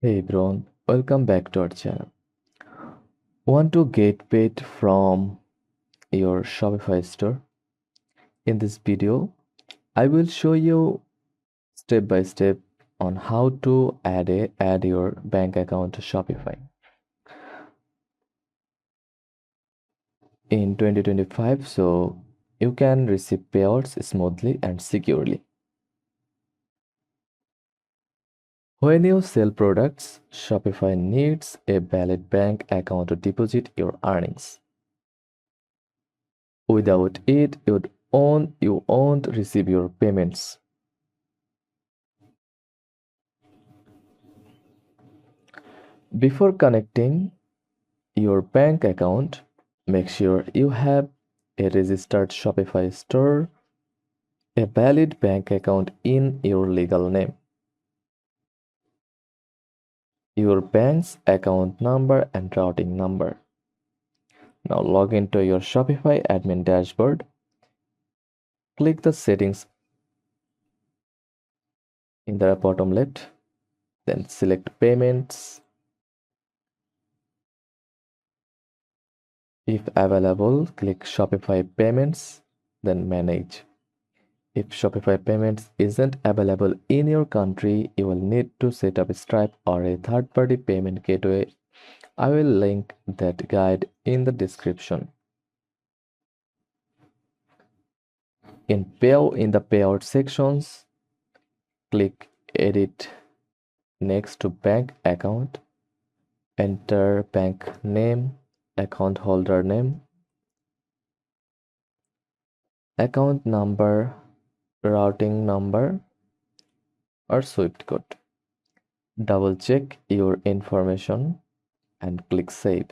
Hey everyone, welcome back to our channel. Want to get paid from your Shopify store? In this video, I will show you step by step on how to add your bank account to Shopify. In 2025, so you can receive payouts smoothly and securely. When you sell products, Shopify needs a valid bank account to deposit your earnings. Without it, you won't receive your payments. Before connecting your bank account, make sure you have a registered Shopify store, a valid bank account in your legal name, your bank's account number and routing number. Now log into your Shopify admin dashboard. Click the settings in the bottom left, then select payments. If available, click Shopify payments, then manage. If Shopify Payments isn't available in your country, you will need to set up Stripe or a third-party payment gateway. I will link that guide in the description. In the payout sections, click Edit next to Bank Account. Enter bank name, account holder name, account number, routing number, or SWIFT code. Double check your information and click Save.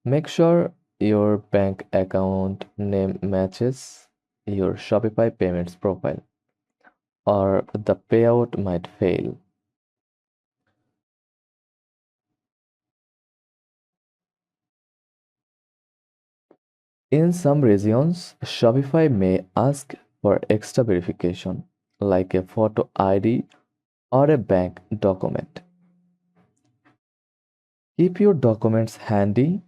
Make sure your bank account name matches your Shopify payments profile, or the payout might fail. In some regions, Shopify may ask for extra verification, like a photo ID or a bank document. Keep your documents handy.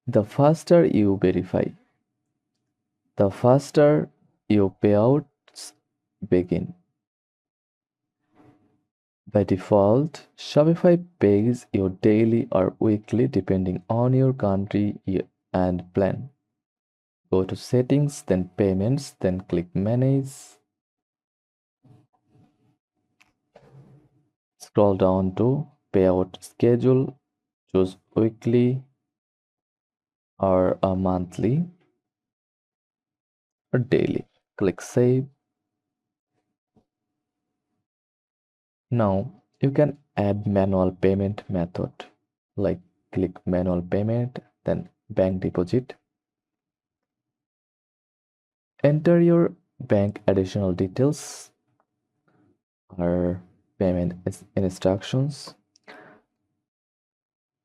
The faster you verify, the faster your payouts begin. By default, Shopify pays you daily or weekly depending on your country and plan. Go to Settings, then Payments, then click Manage. Scroll down to Payout Schedule. Choose weekly or a monthly or daily. Click Save. Now you can add manual payment method, like click Manual Payment, then Bank Deposit. Enter your bank additional details or payment instructions.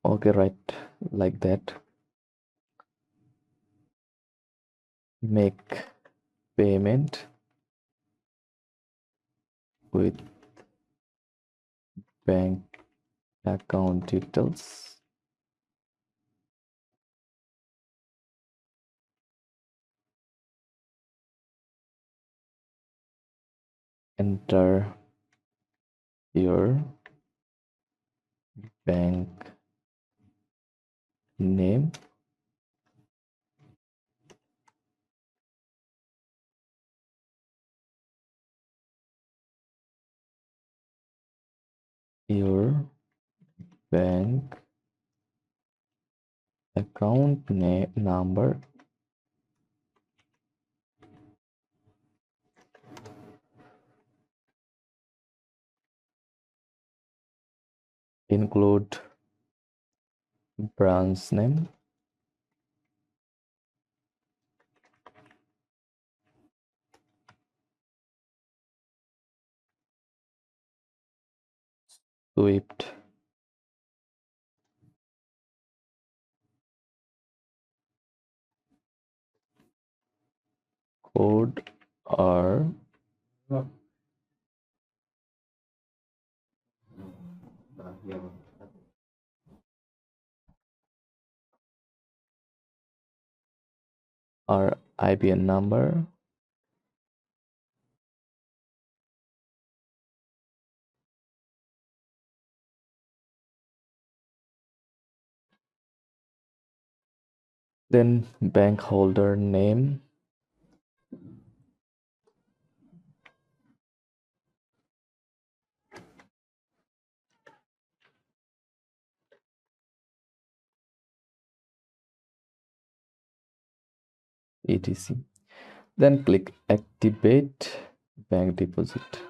Okay, right, like that. Make payment with bank account details. Enter your bank name, your bank account number, include branch name, SWIFT code, or Our IBN number, then bank holder name, etc. Then click activate bank deposit.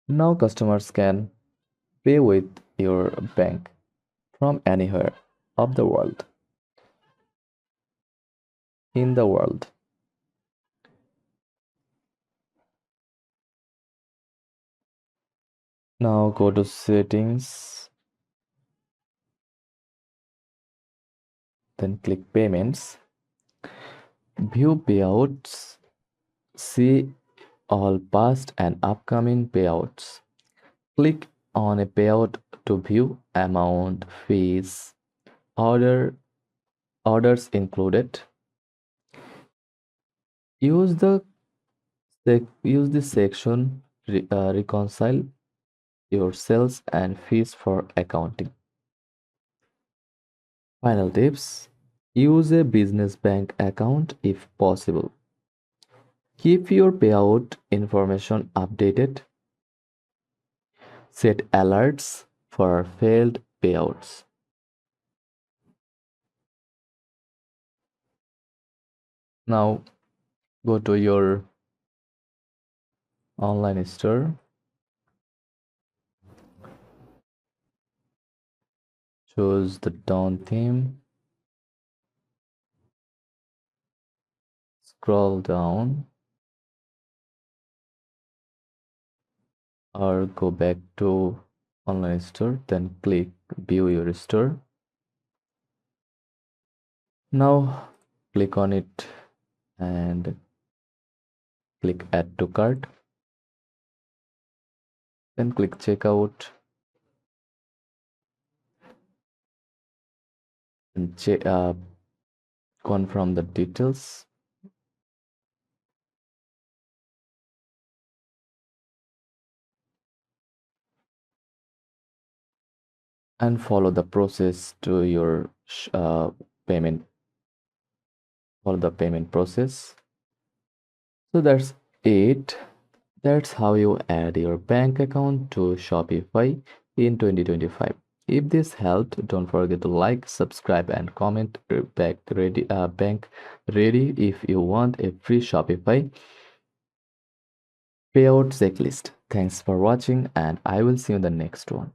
Now customers can pay with your bank from anywhere of the world, in the world. Now go to settings, then click payments, view payouts, see all past and upcoming payouts. Click on a payout to view amount, fees, orders included. Use this section reconcile your sales and fees for accounting. Final tips: use a business bank account if possible. Keep your payout information updated. Set alerts for failed payouts. Now go to your online store, choose the Dawn theme, scroll down or go back to online store, then click view your store. Now click on it and click add to cart, then click checkout and confirm the details. And follow the process to your payment. Follow the payment process. So that's it. That's how you add your bank account to Shopify in 2025. If this helped, don't forget to like, subscribe, and comment bank ready if you want a free Shopify payout checklist. Thanks for watching, and I will see you in the next one.